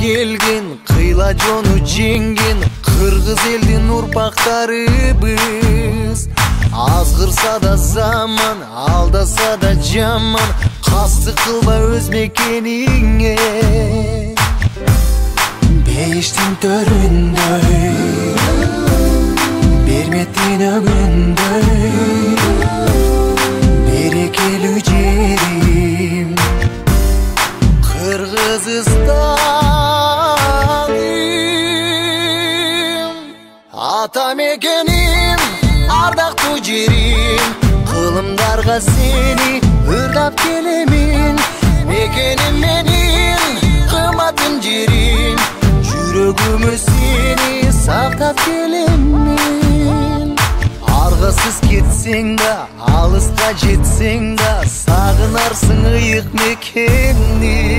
келген, кыйла жону жеңген кыргыз элдин урпактарыбыз. Азгырса да заман, алдаса да жаман, кастык кылба өз мекениңе. Бейиштин төрүндөй, берметтин өгүндөй, берекелүү жерим Кыргызстаным. Ата мекеним, ардактуу жерим, кылымдарга сени ырдап келемин. Мекеним менин, кымбатын жерим, жүрөгүмө сени сактап келемин. Аргасыз кетсең да, алыска жетсең да, сагынарсың ыйык мекенни.